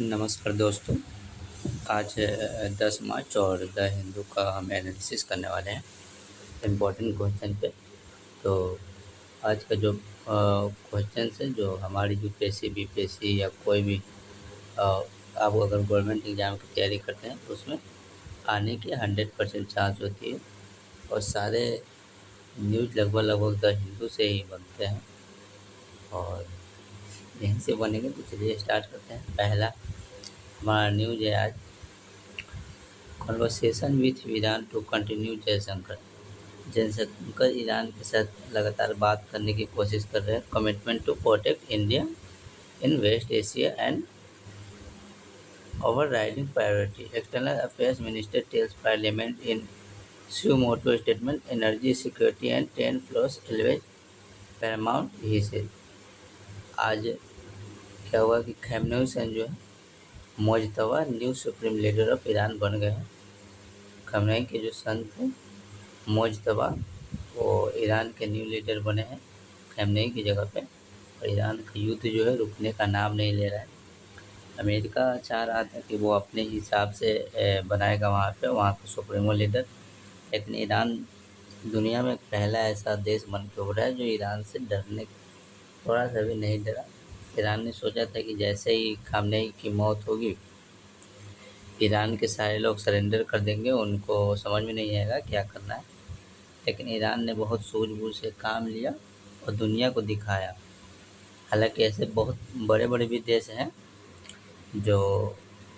नमस्कार दोस्तों। आज 10 मार्च और द हिंदू का हम एनालिसिस करने वाले हैं इम्पोर्टेंट क्वेश्चन पे। तो आज का जो क्वेश्चन है, जो हमारी यूपीएससी बीपीएससी या कोई भी आप अगर गवर्नमेंट एग्ज़ाम की तैयारी करते हैं तो उसमें आने की 100% चांस होती है। और सारे न्यूज़ लगभग लगभग द हिंदू से ही बनते हैं और यहीं से बनेंगे। तो चलिए स्टार्ट करते हैं। पहला हमारा न्यूज़ है आज, conversation with Iran to continue. Jaishankar Jaishankar Iran के साथ लगातार बात करने की कोशिश कर रहे हैं। Commitment to protect India in West Asia and overriding priority. External affairs minister tells parliament in suo motu statement, energy security and 10 flows always paramount, he said. आज क्या हुआ कि खamenei सन जो है Mojtaba new supreme leader of Iran बन गए हैं। खamenei के जो सन थे मुज्तबा, वो ईरान के न्यू लीडर बने हैं खamenei की जगह पे। और ईरान का युद्ध जो है रुकने का नाम नहीं ले रहा है। अमेरिका चाह रहा था कि वो अपने हिसाब से बनाएगा वहाँ का सुप्रीमो लीडर, लेकिन ईरान दुनिया में पहला ऐसा देश बन के उभरा है जो ईरान से डरने थोड़ा सा भी नहीं डरा। ईरान ने सोचा था कि जैसे ही खamenei की मौत होगी ईरान के सारे लोग सरेंडर कर देंगे, उनको समझ में नहीं आएगा क्या करना है। लेकिन ईरान ने बहुत सूझबूझ से काम लिया और दुनिया को दिखाया। हालांकि ऐसे बहुत बड़े बड़े भी देश हैं जो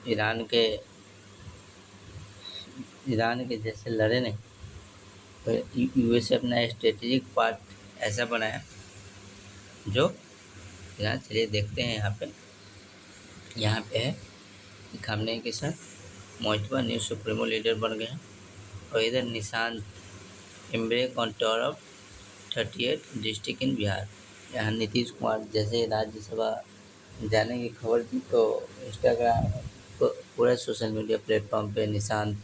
ईरान के जैसे लड़े नहीं। तो यूएसए अपना स्ट्रेटेजिक पार्ट ऐसा बनाया जो ईरान, चलिए देखते हैं। यहाँ पे है कि खamenei के साथ मुज्तबा न्यू सुप्रीमो लीडर बन गए हैं। और इधर Nishant embark on tour of 38 district in Bihar. यहाँ नीतीश कुमार जैसे राज्यसभा जाने की खबर थी तो इंस्टाग्राम पूरे सोशल मीडिया प्लेटफॉर्म पे निशांत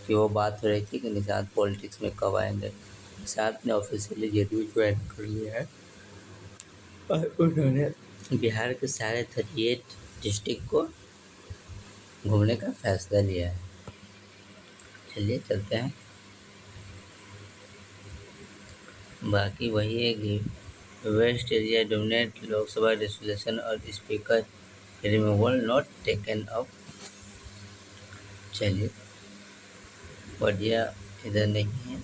की वो बात हो रही थी कि निशांत पॉलिटिक्स में कब आएंगे। निशांत ने ऑफिशियली जेडीयू ज्वाइन कर लिया है और उन्होंने बिहार के सारे 38 डिस्ट्रिक्ट को घूमने का फैसला लिया है। चलिए चलते हैं। बाकी वही है कि west area dominate Lok Sabha resolution और speaker removal not taken up. चलिए बढ़िया, इधर नहीं है।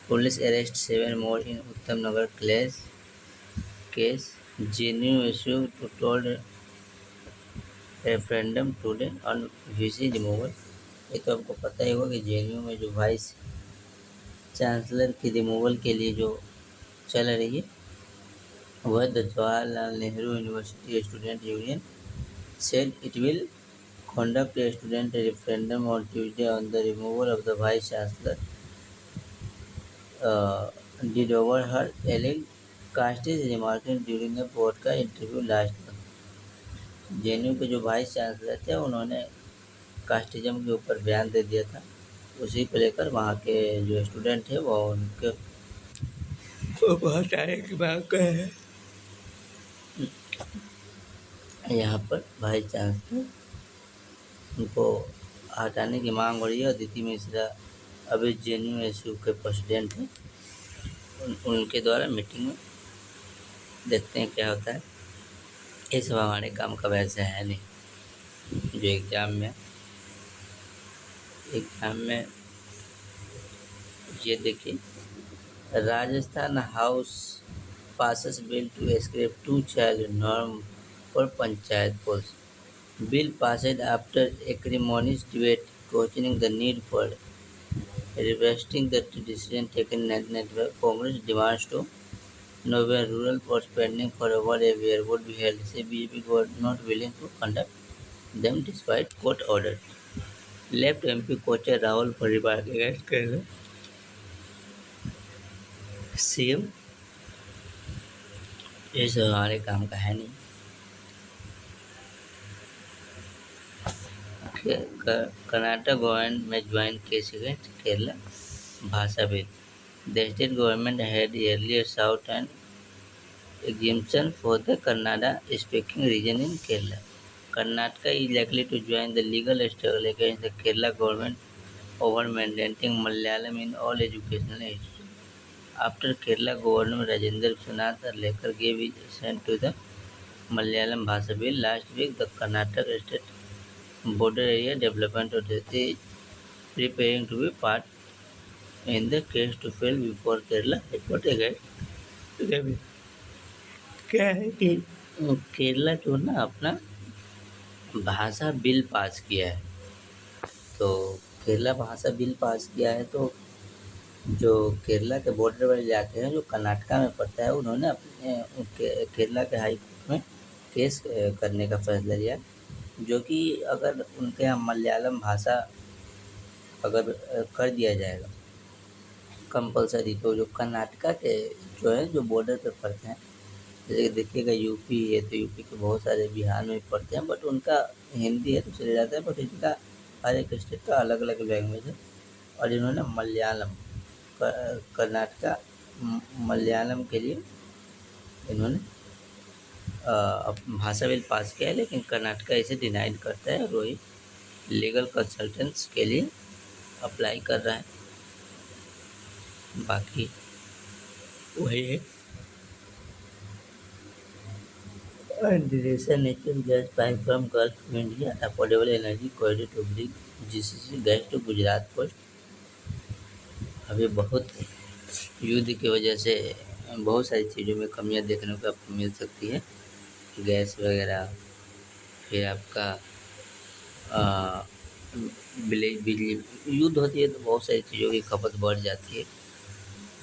Police arrest 7 more in Uttam Nagar case. JNU issue to told referendum today on VC removal. ये तो आपको पता ही होगा कि जेएनयू में जो वाइस चांसलर की रिमूवल के लिए जो चल रही है वह the Jawaharlal Nehru university student union said it will conduct a student referendum on Tuesday on the removal of the Vice Chancellor did over her alleged casteist remarks during a podcast interview last month। JNU के जो vice chancellor थे उन्होंने casteism के ऊपर बयान दे दिया था। उसी को लेकर वहाँ के जो स्टूडेंट है वो उनके बहुत सारे की बात कहे हैं। यहाँ पर वाइस चांसलर उनको हटाने की मांग हो रही है। अदिति मिश्रा अभी जेएनयू एसयू के प्रेसिडेंट हैं। उनके द्वारा मीटिंग में देखते हैं क्या होता है। ये सब हमारे काम का वैसे है नहीं। जो एग्ज़ाम में ये देखिए, Rajasthan house passes bill to scrap two-child norm for panchayat polls। Bill passed after acrimonious debate questioning the need for revisiting the decision taken in 1995। Congress demands to know where rural votes pending for over a year would be held, say BJP was not willing to conduct them despite court orders। Left MP co-chair Rahul Paribhar against Kerala CM। ये सब हमारे काम का है नहीं। Karnataka government में join case against Kerala भाषा bill. The state government had earlier sought an exemption for the Kannada-speaking region in Kerala. Karnataka is likely to join the legal struggle against the Kerala government over mandating Malayalam in all educational institutions. After Kerala Governor Rajendra Vishwanath Arlekar gave his assent to the Malayalam Bhasha Bill last week, the Karnataka State Border Area Development Authority is preparing to be part in the case to file before Kerala High Court against क्या है कि केरला जो ना अपना भाषा bill pass किया है। तो केरला भाषा बिल पास किया है, तो जो केरला के बॉर्डर वाले इलाके हैं जो कर्नाटका में पड़ता है, उन्होंने अपने केरला के हाई कोर्ट में केस करने का फैसला लिया, जो कि अगर उनके यहाँ मलयालम भाषा अगर कर दिया जाएगा कंपलसरी, तो जो कर्नाटका के जो है जो बॉर्डर पे पड़ते हैं, जैसे देखिएगा यूपी है तो यूपी के बहुत सारे बिहार में पढ़ते हैं, बट उनका हिंदी है तो चले जाता है, बट इनका हर एक स्टेट का अलग अलग लैंग्वेज है। और इन्होंने मलयालम कर्नाटका मलयालम के लिए इन्होंने भाषा बिल पास किया है, लेकिन कर्नाटका इसे डिनाइड करता है और वही लीगल कंसल्टेंट्स के लिए अप्लाई कर रहा है। बाकी वही है। Indonesia natural gas pipe from Gulf to India, affordable energy corridor to bring GCC gas to Gujarat coast. अभी बहुत युद्ध की वजह से बहुत सारी चीज़ों में कमियां देखने को आपको मिल सकती है, गैस वगैरह, फिर आपका बिजली। युद्ध होती है तो बहुत सारी चीज़ों की खपत बढ़ जाती है,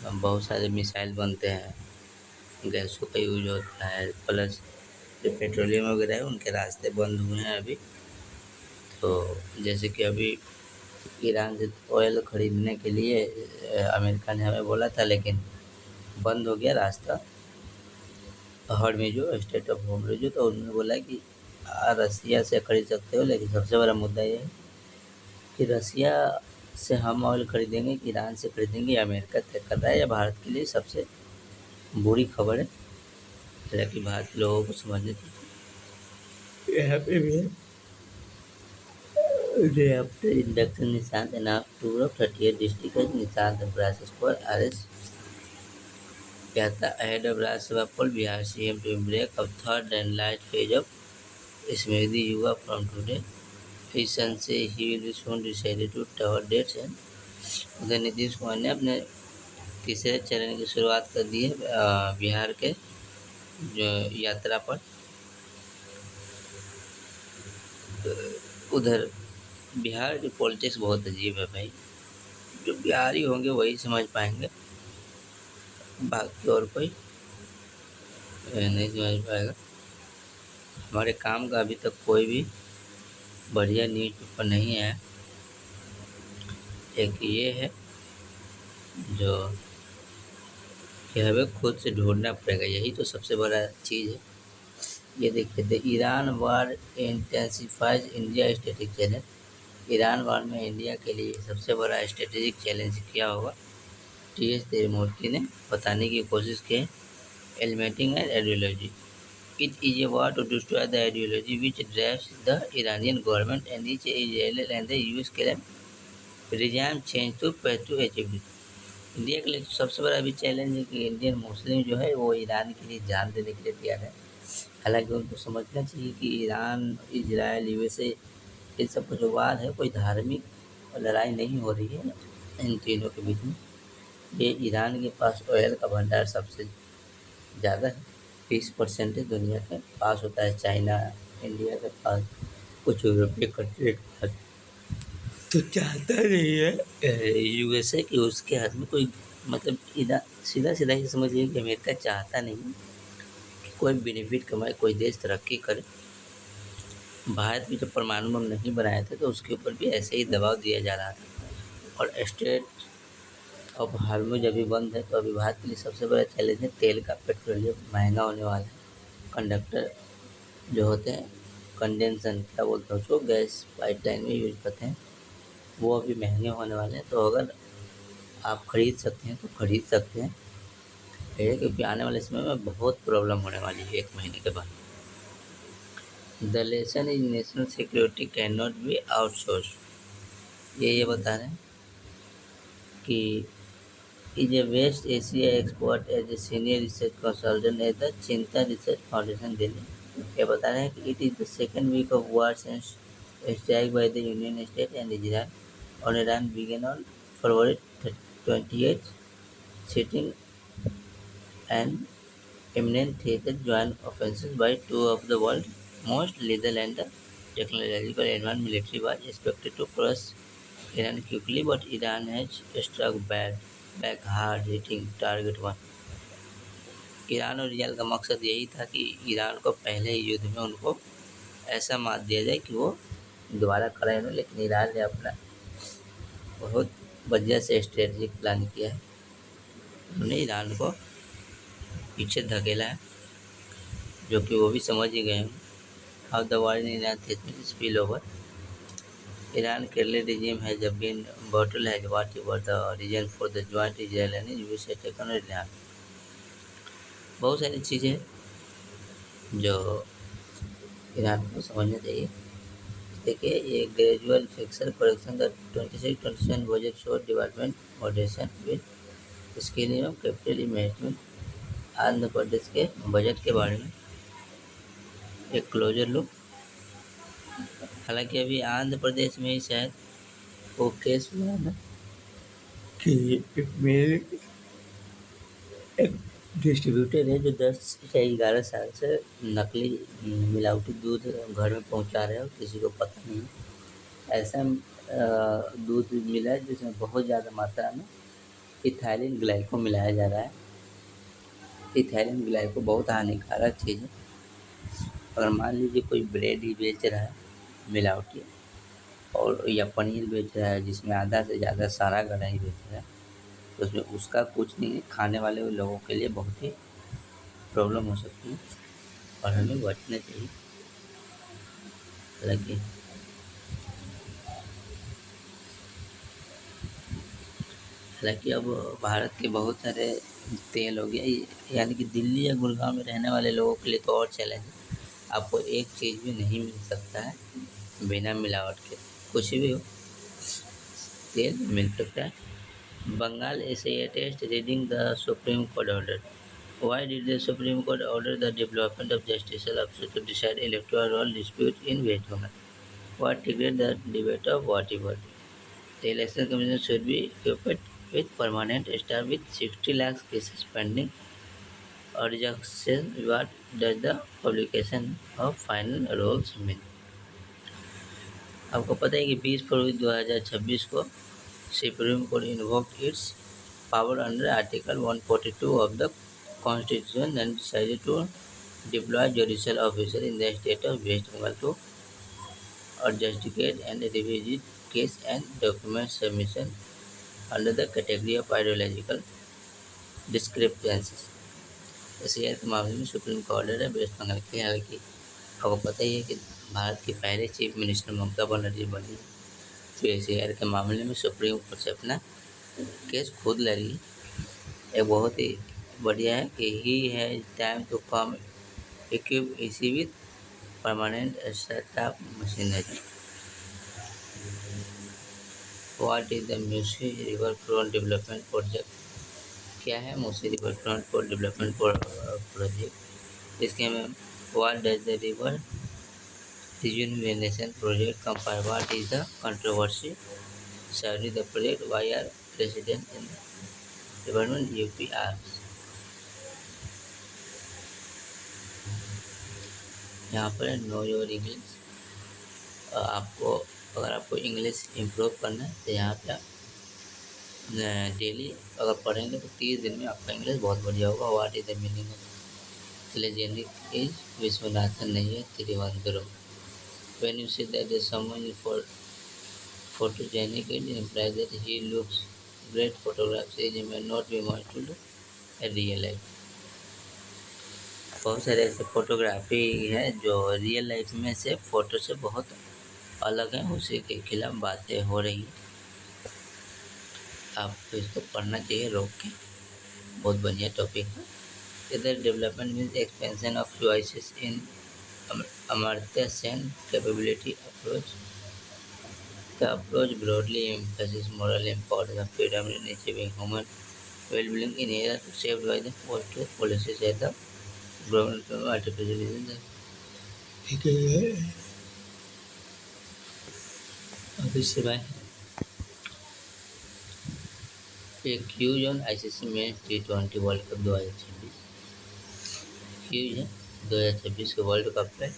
बहुत सारे मिसाइल बनते हैं, गैसों का यूज होता है, प्लस जो पेट्रोलियम वगैरह है उनके रास्ते बंद हुए हैं अभी। तो जैसे कि अभी ईरान से ऑयल ख़रीदने के लिए अमेरिका ने हमें बोला था, लेकिन बंद हो गया रास्ता। हॉर्मुज़ स्ट्रेट ऑफ हॉर्मुज़, तो उन्होंने बोला कि रसिया से खरीद सकते हो, लेकिन सबसे बड़ा मुद्दा ये है कि रसिया से हम ऑयल खरीदेंगे कि ईरान से खरीदेंगे, अमेरिका तय कर रहा है। या भारत के लिए सबसे बुरी खबर है, हालांकि भारत के लोगों को समझने चाहिए। यहाँ पे भी है Day after induction, Nishant announced tour of 38 districts as Nishant embraces for arrest Yatra ahead of Rajya Sabha poll. Bihar CM to embrace of third and last phase of Smriti Yuva from today. His son say he will be soon decided to tower dates and उधर नीतीश कुमार ने अपने तीसरे चरण की शुरुआत कर दी है बिहार के जो यात्रा पर। उधर बिहार की पॉलिटिक्स बहुत अजीब है भाई, जो बिहारी होंगे वही समझ पाएंगे, बाकी और कोई नहीं समझ पाएगा। हमारे काम का अभी तक कोई भी बढ़िया न्यूज़ पेपर नहीं है। एक ये है जो कि हमें खुद से ढूंढना पड़ेगा, यही तो सबसे बड़ा चीज़ है। ये देखिए, the Iran war intensifies India strategic challenge. Iran war में इंडिया के लिए सबसे बड़ा स्ट्रेटेजिक चैलेंज क्या होगा, टी.एस. तिरुमूर्ति ने बताने की कोशिश की है। Eliminating an ideology, it is a war to destroy the ideology which drives the Iranian government and each Israel and the US claim regime change to pursue achieve. India के लिए तो सबसे बड़ा अभी चैलेंज है कि इंडियन मुस्लिम जो है वो ईरान के लिए जान देने के लिए तैयार है। हालांकि उनको समझना चाहिए कि ईरान, इजराइल, यूएसए, इन सब का जो वार है कोई धार्मिक लड़ाई नहीं हो रही है इन तीनों के बीच में। ये ईरान के पास ऑयल का भंडार सबसे ज़्यादा है, 20% दुनिया के पास होता है। चाइना, इंडिया के पास, कुछ यूरोपीय कंट्री के पास। तो चाहता नहीं है यूएसए कि उसके हाथ में कोई, मतलब सीधा सीधा ही समझिए कि अमेरिका चाहता नहीं कि कोई बेनिफिट कमाए, कोई देश तरक्की करे। भारत भी जब परमाणु बम नहीं बनाए थे तो उसके ऊपर भी ऐसे ही दबाव दिया जा रहा था। और स्ट्रेट ऑफ हॉर्मुज़ अभी बंद है, तो अभी भारत के लिए सबसे बड़ा चैलेंज है तेल का। पेट्रोलियम महंगा होने वाला है, कंडक्टर जो होते हैं, कंडेंसन क्या बोलते हैं उसको, गैस पाइपलाइन में यूज करते हैं, वो अभी महंगे होने वाले हैं। तो अगर आप खरीद सकते हैं तो खरीद सकते हैं, है, क्योंकि आने वाले समय में बहुत प्रॉब्लम होने वाली है 1 महीने के बाद। The lesson is national security can not be outsource. ये बता रहे हैं कि is a West Asia expert as a senior research consultant at the Chintan research foundation Delhi. ये बता रहे हैं कि it is the second week of war since strike by the union state and Israel on Iran began on February 28, citing an imminent threat joint offensive by two of the world's most lethal and the technological advanced military was expected to crush Iran quickly, but Iran has struck back hard, hitting target one. Iran और Israel का मकसद यही था कि Iran को पहले ही युद्ध में उनको ऐसा मार दिया जाए कि वो दोबारा खड़ा ही नहीं, लेकिन ईरान ने अपना बहुत बढ़िया से स्ट्रेटजिक प्लान किया है। उन्होंने ईरान को पीछे धकेला है, जो कि वो भी समझ ही गए हैं। How the war in Iran spill over. Iran केरली regime has been battle has whatever the reason for the joint Israel and US attack on Iran। बहुत सारी चीज़ें जो ईरान को समझना चाहिए। देखिए, ये gradual fiscal correction the 26-27 budget show development moderation with skilling of capital investment. Andhra Pradesh के बजट के बारे में एक क्लोजर लुक। हालांकि अभी आंध्र प्रदेश में ही शायद वो केस हुआ है ना कि मेरे एक डिस्ट्रीब्यूटर है जो 10 या 11 साल से नकली मिलावटी दूध घर में पहुंचा रहे हो, किसी को पता नहीं। ऐसा दूध मिला है जिसमें बहुत ज़्यादा मात्रा में इथाइलिन ग्लाइको मिलाया जा रहा है। इथाइलिन ग्लाइको बहुत हानिकारक चीज़ है। अगर मान लीजिए कोई ब्रेड ही बेच रहा है मिलावटी, और या पनीर बेच रहा है जिसमें आधा से ज़्यादा सारा गला ही बेच रहा है, तो उसमें उसका कुछ नहीं है, खाने वाले लोगों के लिए बहुत ही प्रॉब्लम हो सकती है और हमें बचना चाहिए। हालांकि अब भारत के बहुत सारे तेल हो गया, यानी कि दिल्ली या गुड़गांव में रहने वाले लोगों के लिए तो और चैलेंज है। आपको एक चीज़ भी नहीं मिल सकता है बिना मिलावट के, कुछ भी हो तेल मिल सकता है। Bengal essayist reading the Supreme Court order. Why did the Supreme Court order the development of justicial officers to decide electoral roll disputes in West Bengal? What triggered the debate of whatever? The election commission should be equipped with permanent staff with 60 lakhs cases pending adjudication. What does the publication of final rolls mean? आपको पता है कि 20 फरवरी 2026 को supreme court invoked it's power under Article 142 of the Constitution and decided to deploy judicial officers in the state of West Bengal to adjudicate and revisit case and document submission under the category of ideological discrepancies। Asia के मामले में supreme court order है waste Bengal की। हालांकि आपको पता ही है कि भारत की पहले चीफ मिनिस्टर ममता बनर्जी बनी, तो एशिया के मामले में सुप्रीम कोर्ट से अपना केस खुद लड़ी। एक बहुत ही बढ़िया है कि he has time to come equip इसी with permanent staff machinery. What is the Musi river front development project. क्या है Musi river front development project? इसके में what does the river rejuvenation project compare, what is the controversy surrounding the project, why are resident in department UPR. यहाँ पर know your English. आपको अगर आपको English improve करना है तो यहाँ पे डेली अगर पढ़ेंगे तो 30 दिन में आपका इंग्लिश बहुत बढ़िया होगा। What is the meaning of legendic is Viswanathan नहीं है Thiruvananthapuram. When you see that someone is photogenic, it implies that he looks great photographs he may not be much to look at real life। बहुत सारे ऐसे photography है जो real life में से photo से बहुत अलग है, उसी के खिलाफ बातें हो रही। आपको इसको पढ़ना चाहिए रोक के। बहुत बढ़िया टॉपिक है। इधर development means expansion of choices in Amartya Sen capability approach. The approach broadly emphasizes moral importance of freedom in achieving human well-being in areas shaped by the post-truth policies at the government of artificial intelligence. ठीक है, अब इससे भाई एक cues on ICC में T20 world cup 2026 cues है 2026 के world cup पे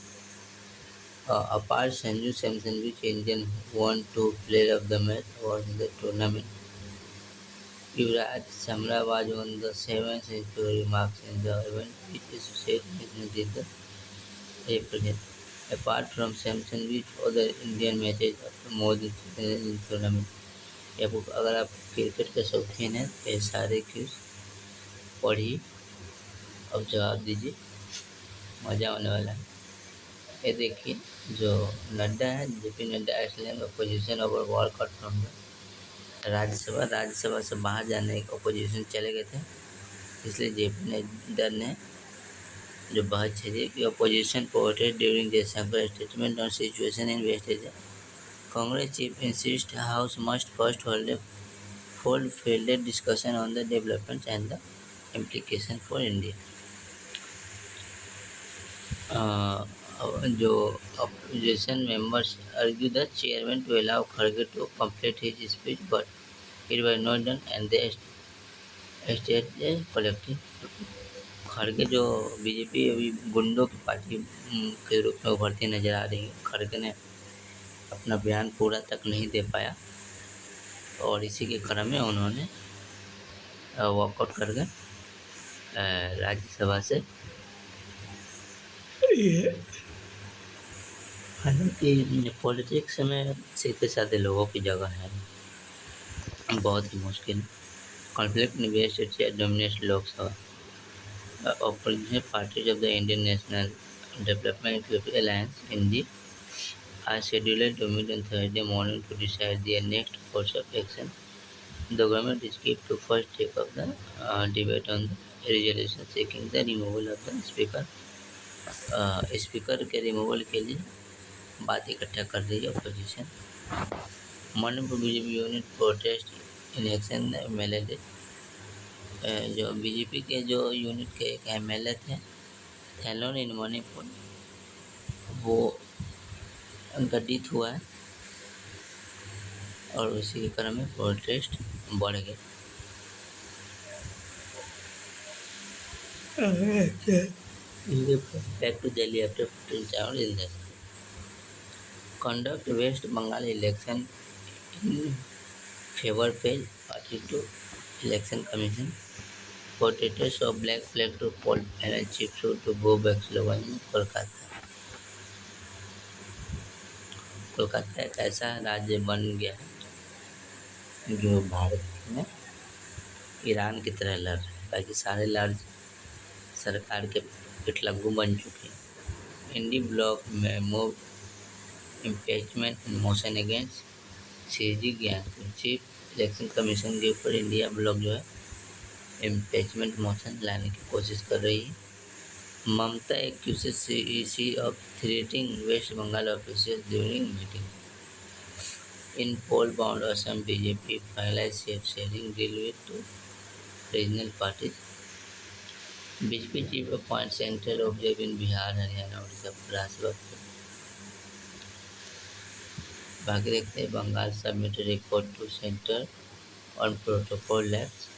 apart Sanju Samson which Indian won two player of the match was in the tournament. Yuvraj Samrawaj won the 7th century marks in the event which associated with the represent. Apart from Samson, which other Indian matches after more than 3 in tournament? या अगर आप cricket के शौकीन हैं तो ये सारे cues पढ़िए और जवाब दीजिए, मज़ा आने वाला है। ये देखिए जो नड्डा है, JP Nadda Iceland opposition over walkout from Rajya Sabha से बाहर जाने के अपोजिशन चले गए थे, इसलिए जेपी नड्डा ने जो बहस छेड़ी कि opposition ported during Jaishankar statement on situation in West Asia. Congress chief insist house must first hold a full fielded discussion on the developments and the implication for India. जो opposition members argue the chairman to allow Kharge to complete his speech, but it was not done and they staged a collective. खड़गे जो BJP अभी गुंडों की party के रूप में उभरती नजर आ रही है, खड़गे ने अपना बयान पूरा तक नहीं दे पाया और इसी के क्रम में उन्होंने वॉकआउट कर गए राज्यसभा से। हालांकि पॉलिटिक्स में सीधे साधे लोगों की जगह है बहुत ही मुश्किल। Conflict in West Asia dominates Lok Sabha. Opposition parties of the Indian National Development Alliance (INDE) are scheduled to meet on Thursday morning to decide their next course of action. The government is kept to first take up the debate on the resolution seeking the removal of the speaker. Speaker के removal के लिए बात इकट्ठा कर रही है opposition. Manipur BJP unit protest in action MLA जो BJP के जो यूनिट के एक MLA थे थैलोन इन मणिपुर, वो उनका डेथ हुआ है और उसी के क्रम में प्रोटेस्ट बढ़ गए। Back to Delhi after 15 in the conduct West Bengal election in favor failed party to election commission. Protesters of black flag to poll panel chief to go back slogan in Kolkata. Kolkata एक ऐसा राज्य बन गया है जो भारत में ईरान की तरह लड़ रहा है, बाकी सारे राज्य सरकार के पिटलग्गू बन चुके हैं। इंडी ब्लॉक में move impeachment motion against CG Gyanpur. Chief election commission के ऊपर इंडिया ब्लॉक जो है इम्पीचमेंट मोशन लाने की कोशिश कर रही है। ममता accuses CEC of threatening waste Bengal officials during meeting. In pole bound Assam BJP finalise seat sharing deal with two regional parties. BJP chief appoint central observe in Bihar Haryana Orissa Rajya Sabha. बाकी देखते हैं Bengal submit report to centre on protocol labs.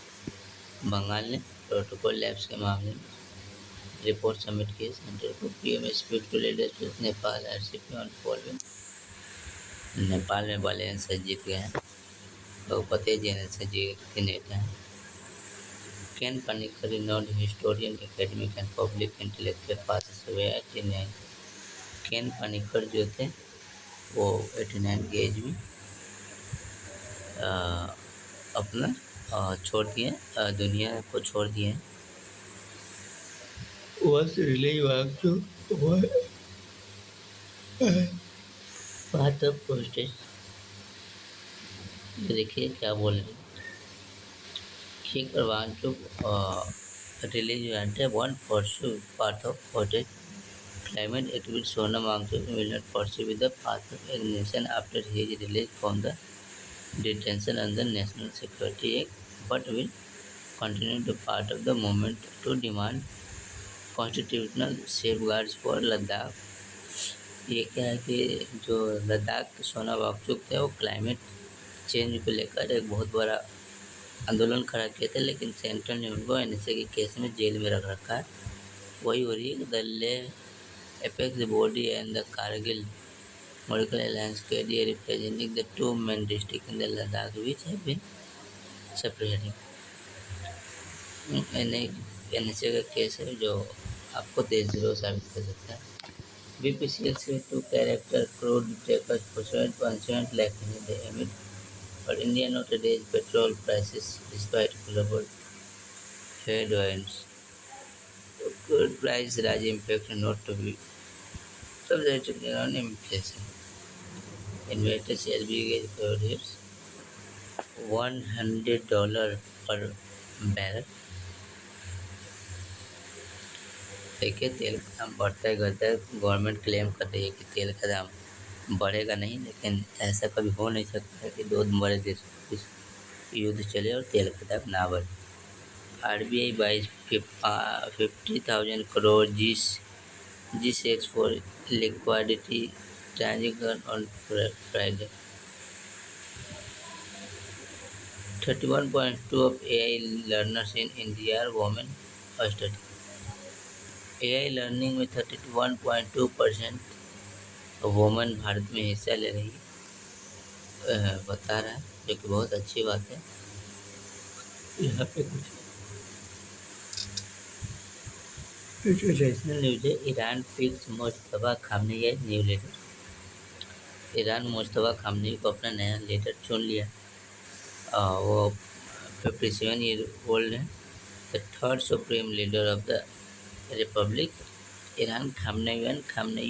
Bengal ने protocol labs के मामले में report submit की centre को। PM speak to leaders with Nepal RCP on following. Nepal में बालियान से जीत गए हैं, बहुपति जैन से जीत के नेता हैं। Ken Panikkar, renowned historian, academic and public intellectual, passes away at 89। केन पनिक्कर जो थे वो 89 की एज में अपना छोड़ दिए, दुनिया को छोड़ दिए। was really जो पार्ट ऑफ प्रोटेस्ट। देखिए क्या बोल रहे हैं। Shaker want to release Ante one pursue path of protect climate activist Sonam Wangchuk will not pursue with the path of alienation after his release from the detention under National Security Act, but will continue to part of the movement to demand constitutional safeguards for Ladakh. ये क्या है कि जो लद्दाख के सोना वाकचुक थे वो climate change को लेकर एक बहुत बड़ा आंदोलन खड़ा किए थे, लेकिन सेंट्रल ने उनको एनएसए के केस में जेल में रख रखा है। वही हो रही है। द ले apex body and the Kargil Medical Alliance KDA representing the two main districts in the Ladakh which have been separated. NSA का केस है जो आपको देशद्रोह साबित कर सकता है। BPCL से to character crude takers pursuant to ancient lacking in the emit for India not today's petrol prices despite global headwinds. Crude price rise impact not to be subjected on inflation. Investors LBG crude hits $100 per barrel. देखिए तेल का दाम बढ़ता है घटता है। Government claim कर रही है कि तेल का दाम बढ़ेगा नहीं, लेकिन ऐसा कभी हो नहीं सकता है कि दो बड़े देशों के बीच युद्ध चले और तेल का दाम ना बढ़े। RBI buys 50,000 crore G6 for liquidity transaction on Friday. 31.2 of AI learners in India are women study. AI learning में 31.2% वुमेन भारत में हिस्सा ले रही है, बता रहा है, जो कि बहुत अच्छी बात है। यहाँ पे कुछ इंटरनेशनल न्यूज है। Iran fix Mustafa Khamenei new leader. Iran Mustafa Khamenei को अपना नया लीडर चुन लिया। वो 57 ईयर ओल्ड है, the third supreme leader of the Republic Iran Khamenei,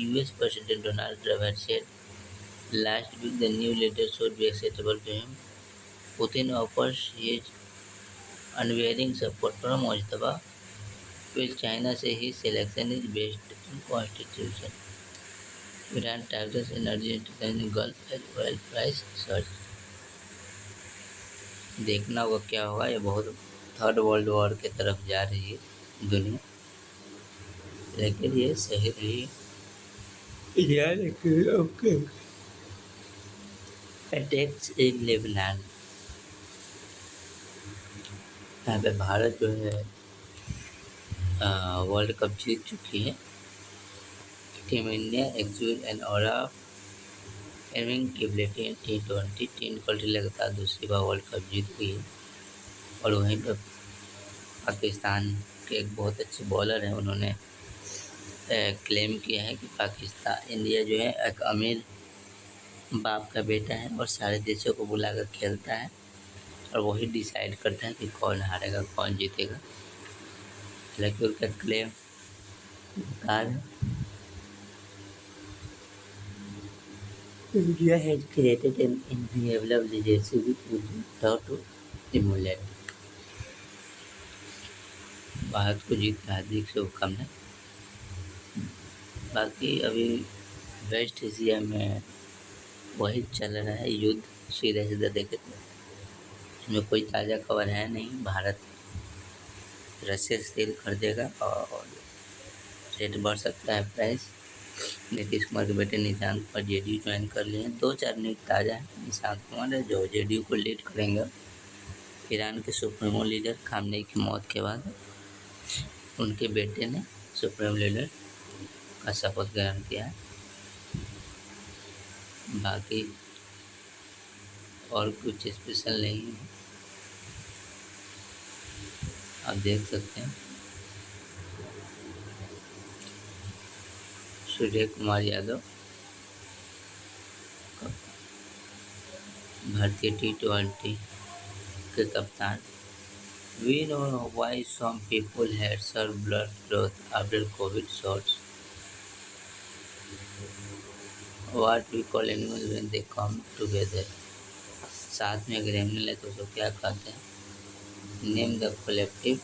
US President Donald Trump had said last week the new leader should be acceptable to him. Putin offers his unwavering support for Mojtaba, while China says his selection is based on constitution. Iran targets energy in Gulf as oil price surge. देखना होगा क्या होगा। ये बहुत third world war की तरफ जा रही है दुनिया, लेकिन ये सही रही यार। ओके अटैक्स इन लेबनान। यहाँ पे भारत जो है वर्ल्ड कप जीत चुकी है। टीम इंडिया एक्सक्यूज एन और एविंग की एबिलिटी इन T20 तीन क्वालिटी लगातार दूसरी बार वर्ल्ड कप जीत गई है। और वहीं पर पाकिस्तान के एक बहुत अच्छे बॉलर हैं, उन्होंने क्लेम किया है कि पाकिस्तान इंडिया जो है एक अमीर बाप का बेटा है और सारे देशों को बुलाकर खेलता है और वही डिसाइड करता है कि कौन हारेगा कौन जीतेगा। हालांकि उनका क्लेम बेकार है। India has created an enviable legacy which would be tough to emulate. Bharat को जीत हार्दिक शुभकामनाएं। बाकी अभी वेस्ट एशिया में वही चल रहा है युद्ध। सीधा सीधा देखे तो इसमें कोई ताज़ा खबर है नहीं। भारत रशिया से तेल खरीदेगा और रेट बढ़ सकता है प्राइस। नीतीश कुमार के बेटे निशांत कुमार जेडीयू ज्वाइन कर लिए हैं। 2-4 न्यूज ताज़ा है। निशांत कुमार है जो जेडीयू को लीड करेंगे। ईरान के सुप्रीमो लीडर खामनेई की मौत के बाद उनके बेटे ने सुप्रीम लीडर का शपथ ग्रहण किया है। बाकी और कुछ स्पेशल नहीं है, आप देख सकते हैं। सूर्य कुमार यादव भारतीय T20 के कप्तान। We know why some people had served blood clots after COVID shots. What we call animals when they come together. साथ में अगर एनिमल है तो उसको क्या कहते हैं? name the collective